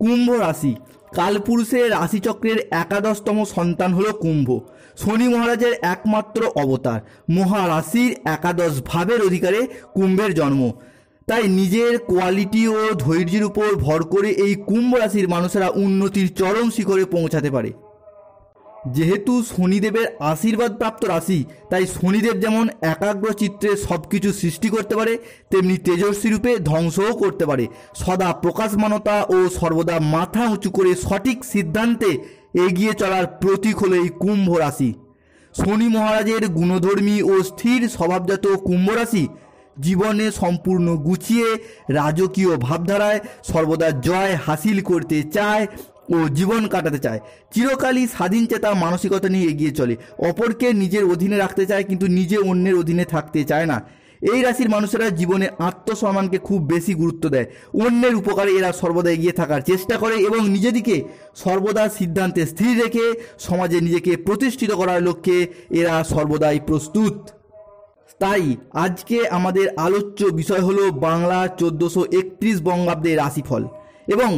কুম্ভ রাশি কালপুরুষের রাশিচক্রের একাদশতম সন্তান হলো কুম্ভ। শনি মহারাজের একমাত্র অবতার। মহারাশির একাদশ ভাবের অধিকারে কুম্ভের জন্ম। তাই নিজের কোয়ালিটি ও ধৈর্যের উপর ভর করে এই কুম্ভ রাশির মানুষেরা উন্নতির চরম শিখরে পৌঁছাতে পারে। যেহেতু শনিদেবের আশীর্বাদ প্রাপ্ত রাশি, তাই শনিদেব যেমন একাগ্র চিত্রে সব কিছু সৃষ্টি করতে পারে, তেমনি তেজস্বী রূপে ধ্বংসও করতে পারে। সদা প্রকাশমানতা ও সর্বদা মাথা উঁচু করে সঠিক সিদ্ধান্তে এগিয়ে চলার প্রতীক হলো এই কুম্ভ রাশি। শনি মহারাজের গুণধর্মী ও স্থির স্বভাবজাত কুম্ভ রাশি জীবনে সম্পূর্ণ গুছিয়ে রাজকীয় ভাবধারায় সর্বদা জয় হাসিল করতে চায় ও জীবন কাটাতে চায়। চিরকালই স্বাধীন চেতা মানসিকতা নিয়ে এগিয়ে চলে। অপরকে নিজের অধীনে রাখতে চায়, কিন্তু নিজে অন্যের অধীনে থাকতে চায় না। এই রাশির মানুষেরা জীবনে আত্মসম্মানকে খুব বেশি গুরুত্ব দেয়। অন্যের উপকারে এরা সর্বদা এগিয়ে থাকার চেষ্টা করে এবং নিজেদিকে সর্বদা সিদ্ধান্তে স্থির রেখে সমাজে নিজেকে প্রতিষ্ঠিত করার লক্ষ্যে এরা সর্বদাই প্রস্তুত। তাই আজকে আমাদের আলোচ্য বিষয় হলো বাংলা 1431 বঙ্গাব্দের রাশিফল এবং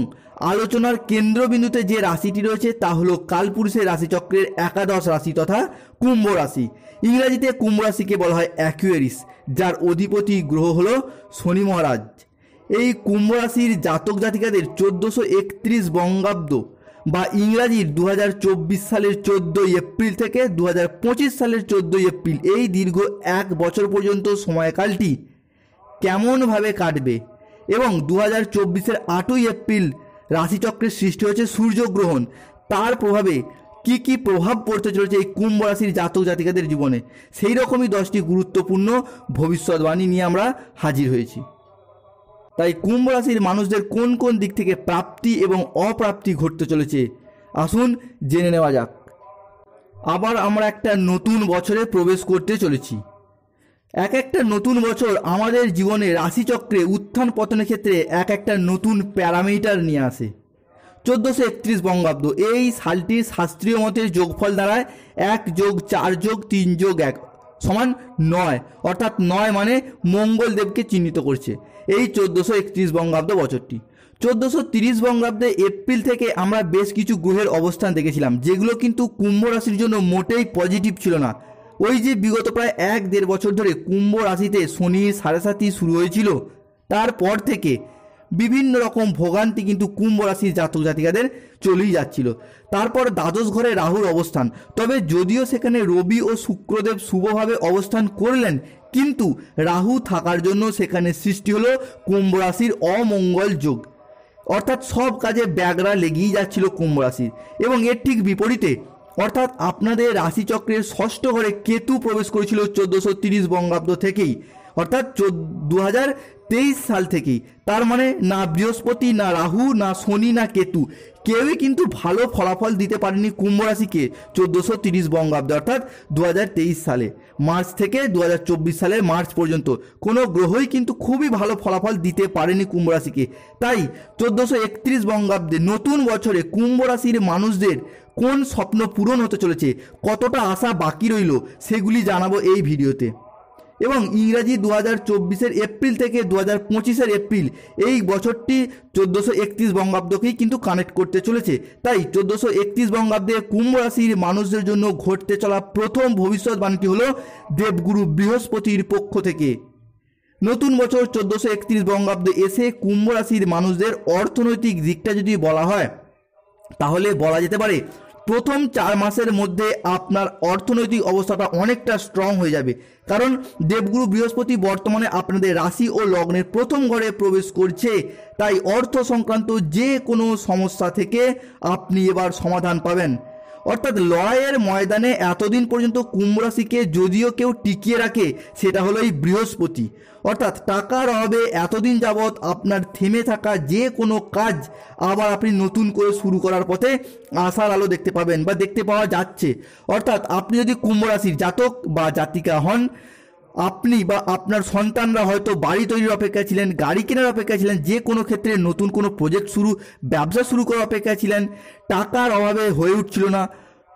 আলোচনার কেন্দ্রবিন্দুতে যে রাশিটি রয়েছে তা হলো কালপুরুষের রাশিচক্রের একাদশ রাশি তথা কুম্ভ রাশি। ইংরাজিতে কুম্ভ রাশিকে বলা হয় অ্যাকুয়ারিস, যার অধিপতি গ্রহ হলো শনি মহারাজ। এই কুম্ভ রাশির জাতক জাতিকাদের 1431 বঙ্গাব্দ বা ইংরাজির 2024 সালের 14 এপ্রিল থেকে 2025 সালের 14 এপ্রিল এই দীর্ঘ এক বছর পর্যন্ত সময়কালটি কেমনভাবে কাটবে এবং 2024-এর 8ই এপ্রিল রাশিচক্রের সৃষ্টি হয়েছে সূর্যগ্রহণ, তার প্রভাবে কি কি প্রভাব পড়তে চলেছে এই কুম্ভ রাশির জাতক জাতিকাদের জীবনে, সেই রকমই 10টি গুরুত্বপূর্ণ ভবিষ্যৎবাণী নিয়ে আমরা হাজির হয়েছি। তাই কুম্ভ রাশির মানুষদের কোন কোন দিক থেকে প্রাপ্তি এবং অপ্রাপ্তি ঘটতে চলেছে আসুন জেনে নেওয়া যাক। আবার আমরা একটা নতুন বছরে প্রবেশ করতে চলেছি। এক একটা নতুন বছর আমাদের জীবনে রাশিচক্রে উত্থান পতনের ক্ষেত্রে এক একটা নতুন প্যারামিটার নিয়ে আসে। 1431 বঙ্গাব্দ এই সালটির শাস্ত্রীয় মতের যোগফল দ্বারায় 1+4+3+1 সমান 9, অর্থাৎ 9 মানে মঙ্গলদেবকে চিহ্নিত করছে এই 1431 বঙ্গাব্দ বছরটি। 1430 বঙ্গাব্দে এপ্রিল থেকে আমরা বেশ কিছু গ্রহের অবস্থান দেখেছিলাম, যেগুলো কিন্তু কুম্ভ রাশির জন্য মোটেই পজিটিভ ছিল না। ওই যে বিগত প্রায় 1-1.5 বছর ধরে কুম্ভ রাশিতে শনির সাড়ে শুরু হয়েছিল, তারপর থেকে বিভিন্ন রকম ভোগান্তি কিন্তু কুম্ভ রাশির জাতক জাতিকাদের চলেই যাচ্ছিল। তারপর দ্বাদশ ঘরে রাহুর অবস্থান, তবে যদিও সেখানে রবি ও শুক্রদেব শুভভাবে অবস্থান করলেন, কিন্তু রাহু থাকার জন্য সেখানে সৃষ্টি হলো কুম্ভ রাশির অমঙ্গল যোগ, অর্থাৎ সব কাজে ব্যাঘ্রা লেগেই যাচ্ছিল কুম্ভ রাশির। এবং এর ঠিক বিপরীতে অর্থাৎ আপনাদের রাশিচক্রের ষষ্ঠ ঘরে কেতু প্রবেশ করেছিল 1430 বঙ্গাব্দ থেকেই, অর্থাৎ 2023 সাল থেকেই। তার মানে না বৃহস্পতি, না রাহু, না শনি, না কেতু কেউই কিন্তু ভালো ফলাফল দিতে পারেনি কুম্ভ রাশিকে 1430 বঙ্গাব্দে, অর্থাৎ 2023 সালে মার্চ থেকে 2024 সালের মার্চ পর্যন্ত কোনো গ্রহই কিন্তু খুবই ভালো ফলাফল দিতে পারেনি কুম্ভ রাশিকে। তাই 1431 বঙ্গাব্দে নতুন বছরে কুম্ভ রাশির মানুষদের কোন স্বপ্ন পূরণ হতে চলেছে, কতটা আশা বাকি রইল, সেগুলি জানাবো এই ভিডিওতে। এবং ইংরাজি 2024-এর এপ্রিল থেকে 2025-এর এপ্রিল এই বছরটি 1431 বঙ্গাব্দকেই কিন্তু কানেক্ট করতে চলেছে। তাই 1431 বঙ্গাব্দে কুম্ভ রাশির মানুষদের জন্য ঘটতে চলা প্রথম ভবিষ্যৎবাণীটি হলো দেবগুরু বৃহস্পতির পক্ষ থেকে। নতুন বছর 1431 বঙ্গাব্দে এসে কুম্ভ রাশির মানুষদের অর্থনৈতিক দিকটা যদি বলা হয়, তাহলে বলা যেতে পারে প্রথম 4 মাসের মধ্যে আপনার অর্থনৈতিক অবস্থাটা অনেকটা স্ট্রং হয়ে যাবে, কারণ দেবগুরু বৃহস্পতি বর্তমানে আপনাদের রাশি ও লগ্নের প্রথম ঘরে প্রবেশ করছে। তাই অর্থ সংক্রান্ত যে কোনো সমস্যা থেকে আপনি এবার সমাধান পাবেন। অর্থাৎ লড়াইয়ের ময়দানে এতদিন পর্যন্ত কুম্ভ রাশিকে যদিও কেউ টিকিয়ে রাখে, সেটা হলো এই বৃহস্পতি। অর্থাৎ টাকার অভাবে এতদিন যাবৎ আপনার থেমে থাকা যে কোনো কাজ আবার আপনি নতুন করে শুরু করার পথে আশার আলো দেখতে পাবেন বা দেখতে পাওয়া যাচ্ছে। অর্থাৎ আপনি যদি কুম্ভ রাশির জাতক বা জাতিকা হন, আপনি বা আপনার সন্তানরা হয়তো বাড়ি তৈরির অপেক্ষায় ছিলেন, গাড়ি কেনার অপেক্ষায় ছিলেন, যে কোনো ক্ষেত্রে নতুন কোনো প্রজেক্ট শুরু, ব্যবসা শুরু করার অপেক্ষায় ছিলেন, টাকার অভাবে হয়ে উঠছিল না,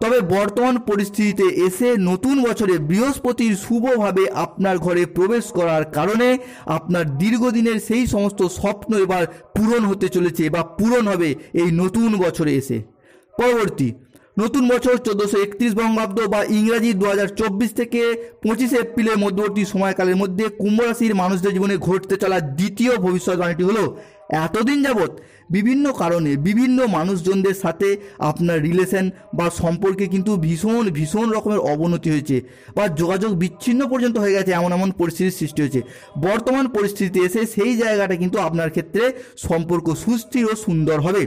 তবে বর্তমান পরিস্থিতিতে এসে নতুন বছরে বৃহস্পতির শুভভাবে আপনার ঘরে প্রবেশ করার কারণে আপনার দীর্ঘদিনের সেই সমস্ত স্বপ্ন এবার পূরণ হতে চলেছে বা পূরণ হবে এই নতুন বছরে এসে। পরবর্তী নতুন বছর 1431 বঙ্গাব্দ বা ইংরাজি 2024 থেকে 25 এপ্রিলের মধ্যবর্তী সময়কালের মধ্যে কুম্ভ রাশির মানুষদের জীবনে ঘটতে চলা দ্বিতীয় ভবিষ্যৎবাণীটি হলো, এতদিন যাবৎ বিভিন্ন কারণে বিভিন্ন মানুষজনদের সাথে আপনার রিলেশন বা সম্পর্কে কিন্তু ভীষণ রকমের অবনতি হয়েছে বা যোগাযোগ বিচ্ছিন্ন পর্যন্ত হয়ে গেছে, এমন পরিস্থিতির সৃষ্টি হয়েছে। বর্তমান পরিস্থিতিতে এসে সেই জায়গাটা কিন্তু আপনার ক্ষেত্রে সম্পর্ক সুস্থির ও সুন্দর হবে।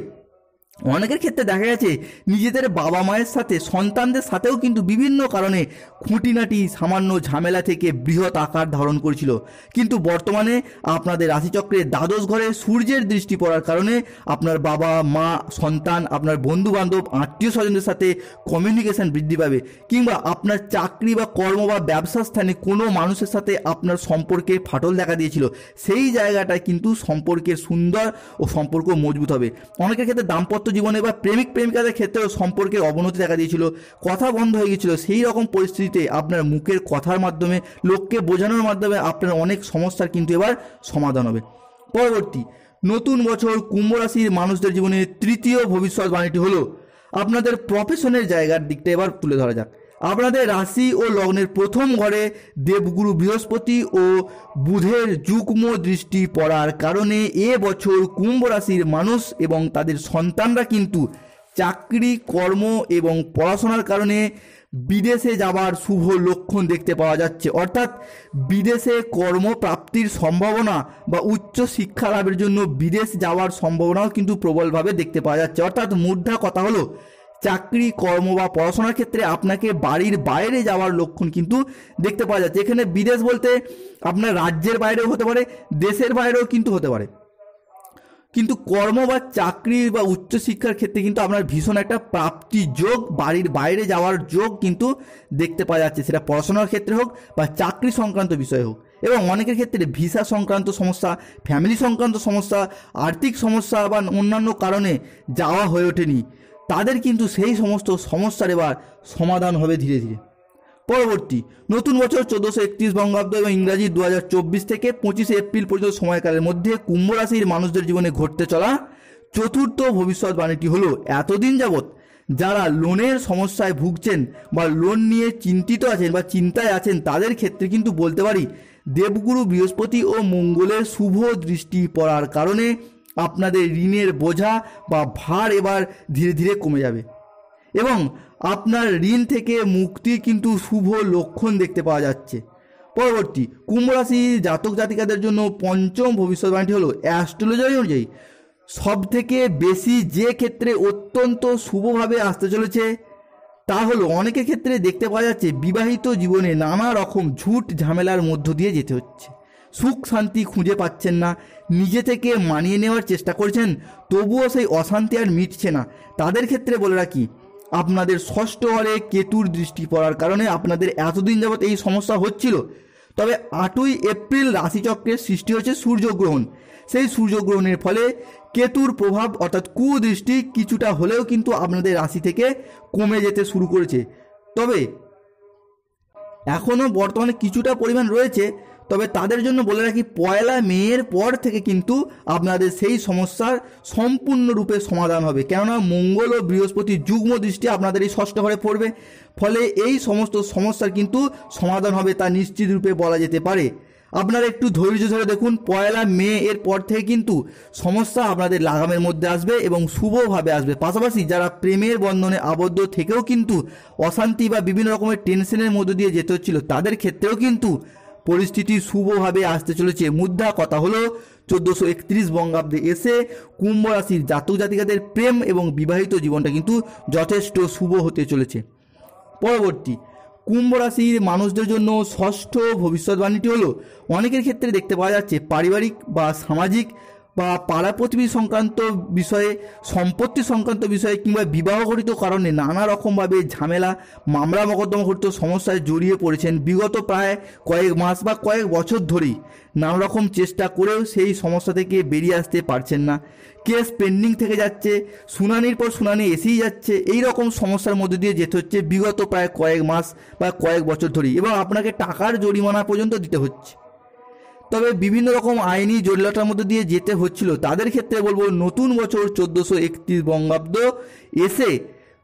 অনেকের ক্ষেত্রে দেখা গেছে নিজেদের বাবা মায়ের সাথে সন্তানদের সাথেও কিন্তু বিভিন্ন কারণে খুঁটিনাটি সামান্য ঝামেলা থেকে বৃহৎ আকার ধারণ করেছিল, কিন্তু বর্তমানে আপনাদের রাশিচক্রে দ্বাদশ ঘরে সূর্যের দৃষ্টি পড়ার কারণে আপনার বাবা মা সন্তান আপনার বন্ধু বান্ধব আত্মীয় স্বজনদের সাথে কমিউনিকেশন বৃদ্ধি পাবে, কিংবা আপনার চাকরি বা কর্ম বা ব্যবসা স্থানে কোনো মানুষের সাথে আপনার সম্পর্কে ফাটল দেখা দিয়েছিল, সেই জায়গাটায় কিন্তু সম্পর্কের সুন্দর ও সম্পর্ক মজবুত হবে। অনেকের ক্ষেত্রে দাম্পত্য জীবনে বা প্রেমিক প্রেমিকাদের ক্ষেত্রেও সম্পর্কের অবনতি দেখা দিয়েছিল, কথা বন্ধ হয়ে গিয়েছিল। সেই রকম পরিস্থিতিতে আপনার মুখের কথার মাধ্যমে লোককে বোঝানোর মাধ্যমে আপনার অনেক সমস্যার কিন্তু এবার সমাধান হবে। পরবর্তী নতুন বছর কুম্ভ রাশির মানুষদের জীবনে তৃতীয় ভবিষ্যৎবাণীটি হলো, আপনাদের প্রফেশনের জায়গার দিকটা এবার তুলে ধরা যাক। আপনাদের রাশি ও লগ্নের প্রথম ঘরে দেবগুরু বৃহস্পতি ও বুধের যুগ্ম দৃষ্টি পড়ার কারণে এ বছর কুম্ভ রাশির মানুষ এবং তাদের সন্তানরা কিন্তু চাকরি কর্ম এবং পড়াশোনার কারণে বিদেশে যাওয়ার শুভ লক্ষণ দেখতে পাওয়া যাচ্ছে। অর্থাৎ বিদেশে কর্মপ্রাপ্তির সম্ভাবনা বা উচ্চ শিক্ষা লাভের জন্য বিদেশ যাওয়ার সম্ভাবনাও কিন্তু প্রবলভাবে দেখতে পাওয়া যাচ্ছে। অর্থাৎ মুদ্রা কথা হলো চাকরি কর্ম বা পড়াশোনার ক্ষেত্রে আপনাকে বাড়ির বাইরে যাওয়ার লক্ষণ কিন্তু দেখতে পাওয়া যাচ্ছে। এখানে বিদেশ বলতে আপনার রাজ্যের বাইরেও হতে পারে, দেশের বাইরেও কিন্তু হতে পারে, কিন্তু কর্ম বা চাকরি বা উচ্চশিক্ষার ক্ষেত্রে কিন্তু আপনার ভীষণ একটা প্রাপ্তি যোগ, বাড়ির বাইরে যাওয়ার যোগ কিন্তু দেখতে পাওয়া যাচ্ছে, সেটা পড়াশোনার ক্ষেত্রে হোক বা চাকরি সংক্রান্ত বিষয় হোক। এবং অনেকের ক্ষেত্রে ভিসা সংক্রান্ত সমস্যা, ফ্যামিলি সংক্রান্ত সমস্যা, আর্থিক সমস্যা বা অন্যান্য কারণে যাওয়া হয়ে ওঠেনি, তাদের কিন্তু সেই সমস্ত সমস্যার এবার সমাধান হবে ধীরে ধীরে। পরবর্তী নতুন বছর 1431 বঙ্গাব্দ এবং ইংরাজি 2024 থেকে 25 এপ্রিল পর্যন্ত সময়কালের মধ্যে কুম্ভ রাশির মানুষদের জীবনে ঘটতে চলা চতুর্থ ভবিষ্যৎবাণীটি হলো, এতদিন যাবৎ যারা লোনের সমস্যায় ভুগছেন বা লোন নিয়ে চিন্তিত আছেন বা চিন্তায় আছেন, তাদের ক্ষেত্রে কিন্তু বলতে পারি দেবগুরু বৃহস্পতি ও মঙ্গলের শুভ দৃষ্টি পড়ার কারণে আপনাদের ঋণের বোঝা বা ভার এবার ধীরে ধীরে কমে যাবে এবং আপনার ঋণ থেকে মুক্তির কিন্তু শুভ লক্ষণ দেখতে পাওয়া যাচ্ছে। পরবর্তী কুম্ভ রাশি জাতক জাতিকাদের জন্য পঞ্চম ভবিষ্যৎবাণীটি হলো, অ্যাস্ট্রোলজি অনুযায়ী সব থেকে বেশি যে ক্ষেত্রে অত্যন্ত শুভভাবে আসতে চলেছে তা হলো, অনেকের ক্ষেত্রে দেখতে পাওয়া যাচ্ছে বিবাহিত জীবনে নানা রকম ঝুট ঝামেলার মধ্য দিয়ে যেতে হচ্ছে, সুখ শান্তি খুঁজে পাচ্ছেন না, নিজে থেকে মানিয়ে নেওয়ার চেষ্টা করছেন, তবুও সেই অশান্তি আর মিটছে না। তাদের ক্ষেত্রে বলে রাখি, আপনাদের ষষ্ঠ ঘরে কেতুর দৃষ্টি পড়ার কারণে আপনাদের এতদিন যাবৎ এই সমস্যা হচ্ছিল, তবে 8ই এপ্রিল রাশিচক্রের সৃষ্টি হচ্ছে সূর্যগ্রহণ। সেই সূর্যগ্রহণের ফলে কেতুর প্রভাব অর্থাৎ কুদৃষ্টি কিছুটা হলেও কিন্তু আপনাদের রাশি থেকে কমে যেতে শুরু করেছে। তবে এখনও বর্তমানে কিছুটা পরিমাণ রয়েছে, তবে তাদের জন্য বলে রাখি 1 মের পর থেকে কিন্তু আপনাদের সেই সমস্যার সম্পূর্ণরূপে সমাধান হবে, কেননা মঙ্গল ও বৃহস্পতির যুগ্ম দৃষ্টি আপনাদের এই ষষ্ঠ ঘরে পড়বে, ফলে এই সমস্ত সমস্যার কিন্তু সমাধান হবে তা নিশ্চিত রূপে বলা যেতে পারে। আপনারা একটু ধৈর্য ধরে দেখুন, 1 মে এর পর থেকে কিন্তু সমস্যা আপনাদের লাগামের মধ্যে আসবে এবং শুভভাবে আসবে। পাশাপাশি যারা প্রেমের বন্ধনে আবদ্ধ থেকেও কিন্তু অশান্তি বা বিভিন্ন রকমের টেনশনের মধ্য দিয়ে যেতে হচ্ছিল, তাদের ক্ষেত্রেও কিন্তু পরিস্থিতি শুভভাবে আসতে চলেছে। মুদ্রা কথা হলো 1431 বঙ্গাব্দে এসে কুম্ভ রাশির জাতক জাতিকাদের প্রেম এবং বিবাহিত জীবনটা কিন্তু যথেষ্ট শুভ হতে চলেছে। পরবর্তী কুম্ভ রাশির মানুষদের জন্য ষষ্ঠ ভবিষ্যৎবাণীটি হলো, অনেকের ক্ষেত্রে দেখতে পাওয়া যাচ্ছে পারিবারিক বা সামাজিক বা পাড়া প্রতিবেশী সংক্রান্ত বিষয়ে, সম্পত্তি সংক্রান্ত বিষয়ে কিংবা বিবাহঘটিত কারণে নানা রকমভাবে ঝামেলা, মামলা মোকদ্দমাঘটিত সমস্যায় জড়িয়ে পড়েছেন বিগত প্রায় কয়েক মাস বা কয়েক বছর ধরেই, নানা রকম চেষ্টা করেও সেই সমস্যা থেকে বেরিয়ে আসতে পারছেন না, কেস পেন্ডিং থেকে যাচ্ছে, শুনানির পর শুনানি এসেই যাচ্ছে, এই রকম সমস্যার মধ্যে দিয়ে যেতে হচ্ছে বিগত প্রায় কয়েক মাস বা কয়েক বছর ধরেই, এবং আপনাকে টাকার জরিমানা পর্যন্ত দিতে হচ্ছে। তবে বিভিন্ন রকম আইনি জটিলতার মধ্যে দিয়ে যেতে হচ্ছিল, তাদের ক্ষেত্রে বলবো নতুন বছর 1431 বঙ্গাব্দ এসে,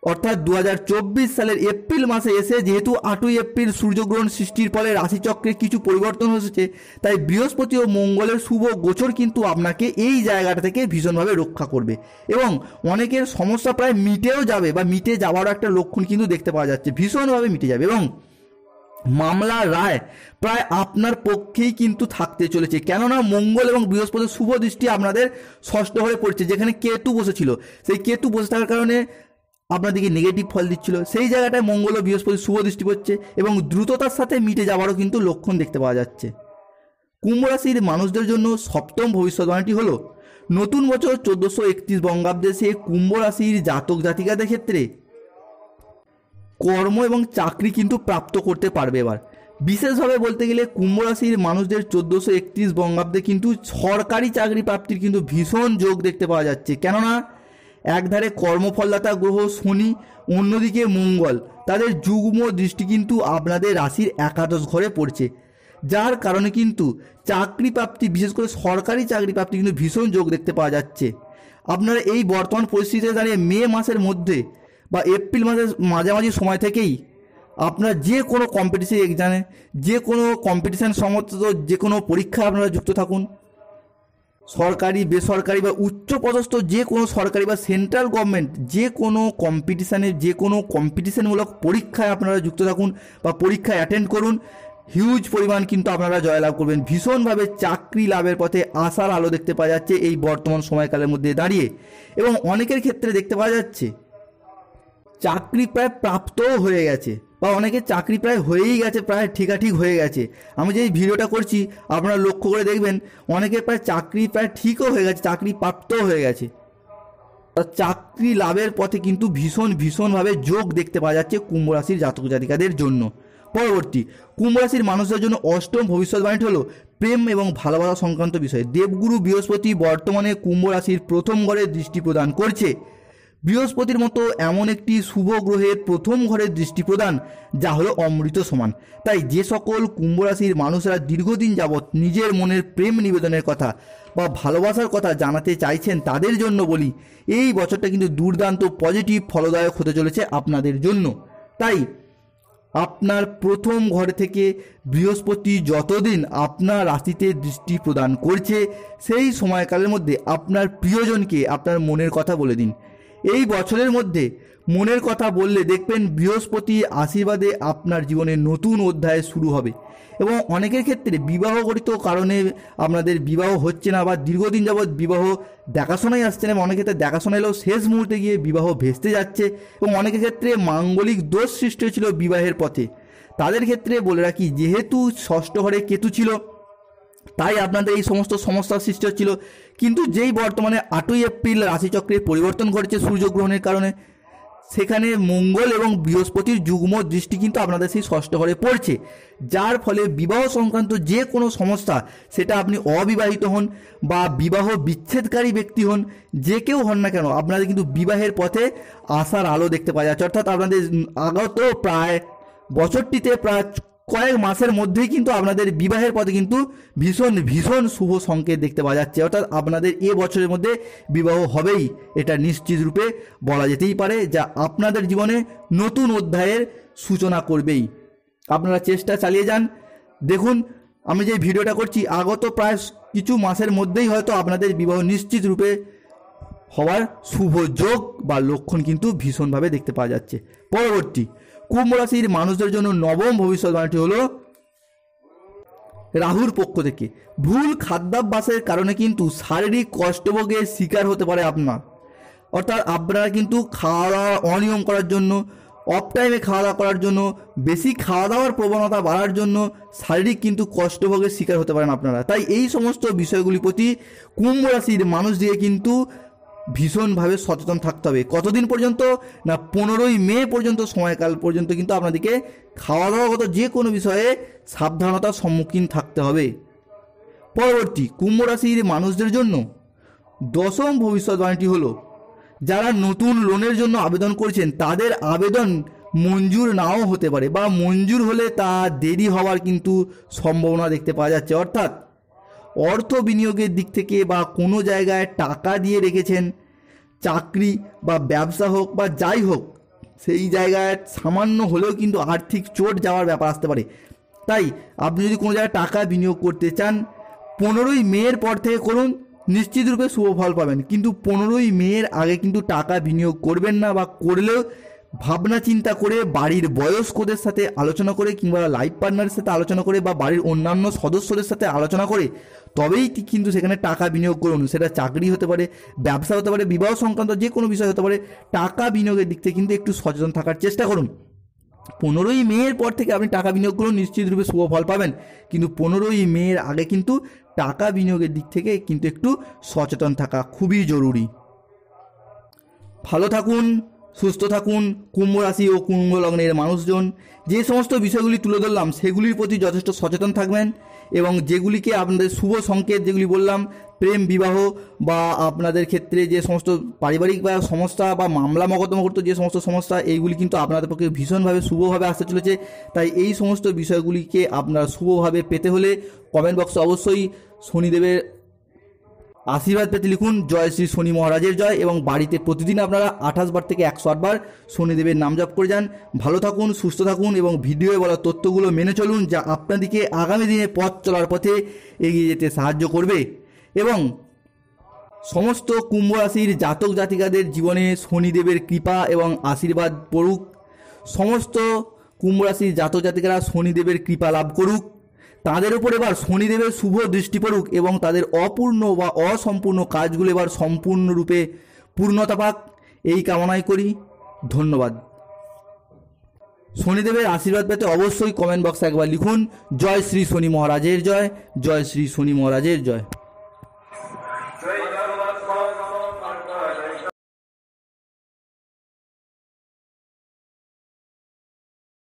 অর্থাৎ 2024 সালের এপ্রিল মাসে এসে, যেহেতু 8ই এপ্রিল সূর্যগ্রহণ সৃষ্টির ফলে রাশিচক্রে কিছু পরিবর্তন হয়েছে, তাই বৃহস্পতি ও মঙ্গলের শুভ গোচর কিন্তু আপনাকে এই জায়গাটা থেকে ভীষণভাবে রক্ষা করবে, এবং অনেকের সমস্যা প্রায় মিটেও যাবে বা মিটে যাওয়ার একটা লক্ষণ কিন্তু দেখতে পাওয়া যাচ্ছে, ভীষণভাবে মিটে যাবে, এবং মামলা রায় প্রায় আপনার পক্ষেই কিন্তু থাকতে চলেছে। কেননা মঙ্গল এবং বৃহস্পতির শুভ দৃষ্টি আপনাদের ষষ্ঠ ঘরে পড়ছে, যেখানে কেতু বসেছিল, সেই কেতু বসে থাকার কারণে আপনাদেরকে নেগেটিভ ফল দিচ্ছিল, সেই জায়গাটায় মঙ্গল ও বৃহস্পতির শুভ দৃষ্টি পড়ছে এবং দ্রুততার সাথে মিটে যাওয়ারও কিন্তু লক্ষণ দেখতে পাওয়া যাচ্ছে। কুম্ভ রাশির মানুষদের জন্য সপ্তম ভবিষ্যৎবাণীটি হলো, নতুন বছর 1431 বঙ্গাব্দে সে কুম্ভ রাশির জাতক জাতিকাদের ক্ষেত্রে কর্ম এবং চাকরি কিন্তু প্রাপ্ত করতে পারবে। এবার বিশেষভাবে বলতে গেলে কুম্ভ রাশির মানুষদের 1431 বঙ্গাব্দে কিন্তু সরকারি চাকরি প্রাপ্তির কিন্তু ভীষণ যোগ দেখতে পাওয়া যাচ্ছে। কেননা একধারে কর্মফলদাতা গ্রহ শনি, অন্যদিকে মঙ্গল, তাদের যুগ্ম দৃষ্টি কিন্তু আপনাদের রাশির একাদশ ঘরে পড়ছে, যার কারণে কিন্তু চাকরি প্রাপ্তি, বিশেষ করে সরকারি চাকরি প্রাপ্তি কিন্তু ভীষণ যোগ দেখতে পাওয়া যাচ্ছে। আপনারা এই বর্তমান পরিস্থিতিতে দাঁড়িয়ে মে মাসের মধ্যে বা এপ্রিল মাসের মাঝামাঝি সময় থেকেই আপনারা যে কোনো কম্পিটিশন এক্সামে, যে কোনো কম্পিটিশান সমর্থিত যে কোনো পরীক্ষায় আপনারা যুক্ত থাকুন, সরকারি বেসরকারি বা উচ্চপদস্থ যে কোনো সরকারি বা সেন্ট্রাল গভর্নমেন্ট যে কোনো কম্পিটিশানে, যে কোনো কম্পিটিশানমূলক পরীক্ষায় আপনারা যুক্ত থাকুন বা পরীক্ষায় অ্যাটেন্ড করুন, হিউজ পরিমাণ কিন্তু আপনারা জয়লাভ করবেন। ভীষণভাবে চাকরি লাভের পথে আশার আলো দেখতে পাওয়া যাচ্ছে এই বর্তমান সময়কালের মধ্যে দাঁড়িয়ে, এবং অনেকের ক্ষেত্রে দেখতে পাওয়া যাচ্ছে চাকরি প্রায় প্রাপ্তও হয়ে গেছে বা অনেকের চাকরি প্রায় হয়েই গেছে, প্রায় ঠিকাঠিক হয়ে গেছে। আমি যে ভিডিওটা করছি আপনারা লক্ষ্য করে দেখবেন অনেকের প্রায় চাকরি প্রায় ঠিকও হয়ে গেছে, চাকরি প্রাপ্তও হয়ে গেছে। চাকরি লাভের পথে কিন্তু ভীষণভাবে যোগ দেখতে পাওয়া যাচ্ছে কুম্ভ রাশির জাতক জাতিকাদের জন্য। পরবর্তী কুম্ভ রাশির মানুষদের জন্য অষ্টম ভবিষ্যৎবাণীটি হলো প্রেম এবং ভালোবাসা সংক্রান্ত বিষয়। দেবগুরু বৃহস্পতি বর্তমানে কুম্ভ রাশির প্রথম ঘরে দৃষ্টি প্রদান করছে। বৃহস্পতির মতো এমন একটি শুভ গ্রহের প্রথম ঘরের দৃষ্টি প্রদান যা হলো অমৃত সমান। তাই যে সকল কুম্ভ রাশির মানুষরা দীর্ঘদিন যাবৎ নিজের মনের প্রেম নিবেদনের কথা বা ভালোবাসার কথা জানাতে চাইছেন, তাদের জন্য বলি এই বছরটা কিন্তু দুর্দান্ত পজিটিভ ফলদায়ক হতে চলেছে আপনাদের জন্য। তাই আপনার প্রথম ঘরে থেকে বৃহস্পতি যতদিন আপনার রাশিতে দৃষ্টি প্রদান করছে, সেই সময়কালের মধ্যে আপনার প্রিয়জনকে আপনার মনের কথা বলে দিন। এই বছরের মধ্যে মনের কথা বললে দেখবেন বৃহস্পতির আশীর্বাদে আপনার জীবনে নতুন অধ্যায় শুরু হবে। এবং অনেকের ক্ষেত্রে বিবাহগত কারণে আপনাদের বিবাহ হচ্ছে না বা দীর্ঘদিন যাবৎ বিবাহ দেখাশোনাই আসছে না, এবং অনেকের ক্ষেত্রে দেখাশোনা এলেও শেষ মুহূর্তে গিয়ে বিবাহ ভেস্তে যাচ্ছে, এবং অনেকের ক্ষেত্রে মাঙ্গলিক দোষ সৃষ্টি হয়েছিল বিবাহের পথে। তাদের ক্ষেত্রে বলে রাখি, যেহেতু ষষ্ঠ ঘরে কেতু ছিল তাই আপনাদের এই সমস্ত সমস্যার সৃষ্টি হচ্ছিল, কিন্তু যেই বর্তমানে 8ই এপ্রিল রাশিচক্রের পরিবর্তন ঘটেছে সূর্যগ্রহণের কারণে, সেখানে মঙ্গল এবং বৃহস্পতির যুগ্ম দৃষ্টি কিন্তু আপনাদের সেই ষষ্ঠ ঘরে পড়ছে, যার ফলে বিবাহ সংক্রান্ত যে কোনো সমস্যা, সেটা আপনি অবিবাহিত হন বা বিবাহ বিচ্ছেদকারী ব্যক্তি হন, যে কেউ হন না কেন, আপনাদের কিন্তু বিবাহের পথে আশার আলো দেখতে পাওয়া যাচ্ছে। অর্থাৎ আপনাদের আগত প্রায় বছরটিতে প্রায় কয়েক মাসের মধ্যেই কিন্তু আপনাদের বিবাহের পথে কিন্তু ভীষণ শুভ সংকেত দেখতে পাওয়া যাচ্ছে। অর্থাৎ আপনাদের এ বছরের মধ্যে বিবাহ হবেই, এটা নিশ্চিত রূপে বলা যেতেই পারে, যা আপনাদের জীবনে নতুন অধ্যায়ের সূচনা করবেই। আপনারা চেষ্টা চালিয়ে যান। দেখুন আমি যে ভিডিওটা করছি, আগত প্রায় কিছু মাসের মধ্যেই হয়তো আপনাদের বিবাহ নিশ্চিত রূপে হওয়ার শুভ যোগ বা লক্ষণ কিন্তু ভীষণভাবে দেখতে পাওয়া যাচ্ছে। পরবর্তী কুম্ভ রাশির মানুষদের জন্য নবম ভবিষ্যৎবাণীটি হলো রাহুর পক্ষ থেকে ভুল খাদ্যাভ্যাসের কারণে কিন্তু শারীরিক কষ্টভোগের শিকার হতে পারে আপনার। অর্থাৎ আপনারা কিন্তু খাওয়া দাওয়া অনিয়ম করার জন্য অফ টাইমে খাওয়া দাওয়া করার জন্য, বেশি খাওয়া দাওয়ার প্রবণতা বাড়ার জন্য শারীরিক কিন্তু কষ্টভোগের শিকার হতে পারেন আপনারা। তাই এই সমস্ত বিষয়গুলির প্রতি কুম্ভ রাশির মানুষদিকে কিন্তু ভীষণভাবে সচেতন থাকতে হবে। কতদিন পর্যন্ত না 15ই মে পর্যন্ত সময়কাল পর্যন্ত কিন্তু আপনাদেরকে খাওয়া দাওয়াগত যে কোনো বিষয়ে সাবধানতার সম্মুখীন থাকতে হবে। পরবর্তী কুম্ভ রাশির মানুষদের জন্য দশম ভবিষ্যৎবাণীটি হলো, যারা নতুন লোনের জন্য আবেদন করছেন তাদের আবেদন মঞ্জুর নাও হতে পারে, বা মঞ্জুর হলে তা দেরি হওয়ার কিন্তু সম্ভাবনা দেখতে পাওয়া যাচ্ছে। অর্থাৎ অর্থ বিনিয়োগের দিক থেকে বা কোনো জায়গায় টাকা দিয়ে রেখেছেন, চাকরি বা ব্যবসা হোক বা যাই হোক, সেই জায়গায় সামান্য হলেও কিন্তু আর্থিক চোট যাওয়ার ব্যাপার আসতে পারে। তাই আপনি যদি কোনো জায়গায় টাকা বিনিয়োগ করতে চান 15ই মের পর থেকে করুন, নিশ্চিত রূপে শুভ ফল পাবেন। কিন্তু 15ই মের আগে কিন্তু টাকা বিনিয়োগ করবেন না, বা করলেও ভাবনা চিন্তা করে বাড়ির বয়স্কদের সাথে আলোচনা করে, কিংবা লাইফ পার্টনারের সাথে আলোচনা করে, বা বাড়ির অন্যান্য সদস্যদের সাথে আলোচনা করে তবেই কিন্তু সেখানে টাকা বিনিয়োগ করুন। সেটা চাকরি হতে পারে, ব্যবসা হতে পারে, বিবাহ সংক্রান্ত যে কোনো বিষয় হতে পারে। টাকা বিনিয়োগের দিক থেকে কিন্তু একটু সচেতন থাকার চেষ্টা করুন। 15ই মের পর থেকে আপনি টাকা বিনিয়োগ করুন, নিশ্চিত রূপে শুভ ফল পাবেন। কিন্তু 15ই মের আগে কিন্তু টাকা বিনিয়োগের দিক থেকে কিন্তু একটু সচেতন থাকা খুবই জরুরি। ভালো থাকুন, সুস্থ থাকুন কুম্ভ রাশি ও কুম্ভ লগ্নের মানুষজন। যে সমস্ত বিষয়গুলি তুলে ধরলাম সেগুলির প্রতি যথেষ্ট সচেতন থাকবেন, এবং যেগুলিকে আপনাদের শুভ সংকেত যেগুলি বললাম, প্রেম বিবাহ বা আপনাদের ক্ষেত্রে যে সমস্ত পারিবারিক বা সমস্যা বা মামলা মকদ্দমা করতে যে সমস্ত সমস্যা, এইগুলি কিন্তু আপনাদের পক্ষে ভীষণভাবে শুভভাবে আসতে চলেছে। তাই এই সমস্ত বিষয়গুলিকে আপনারা শুভভাবে পেতে হলে কমেন্ট বক্সে অবশ্যই শনিদেবের আশীর্বাদ পেতে লিখুন জয় শ্রী শনি মহারাজের জয়, এবং বাড়িতে প্রতিদিন আপনারা 28 বার থেকে 108 বার শনিদেবের নাম জপ করে যান। ভালো থাকুন, সুস্থ থাকুন এবং ভিডিওয়ে বলা তথ্যগুলো মেনে চলুন, যা আপনাদেরকে আগামী দিনে পথ চলার পথে এগিয়ে যেতে সাহায্য করবে। এবং সমস্ত কুম্ভ রাশির জাতক জাতিকাদের জীবনে শনিদেবের কৃপা এবং আশীর্বাদ পড়ুক। সমস্ত কুম্ভ রাশির জাতক জাতিকারা শনিদেবের কৃপা লাভ করুক, তাদের উপর এবার শনিদেবের শুভ দৃষ্টি পড়ুক, এবং তাদের অপূর্ণ বা অসম্পূর্ণ কাজগুলো এবার সম্পূর্ণরূপে পূর্ণতা পাক, এই কামনাই করি। ধন্যবাদ। শনিদেবের আশীর্বাদ পেতে অবশ্যই কমেন্ট বক্সে একবার লিখুন জয় শ্রী শনি মহারাজের জয়, জয় শ্রী শনি মহারাজের জয়।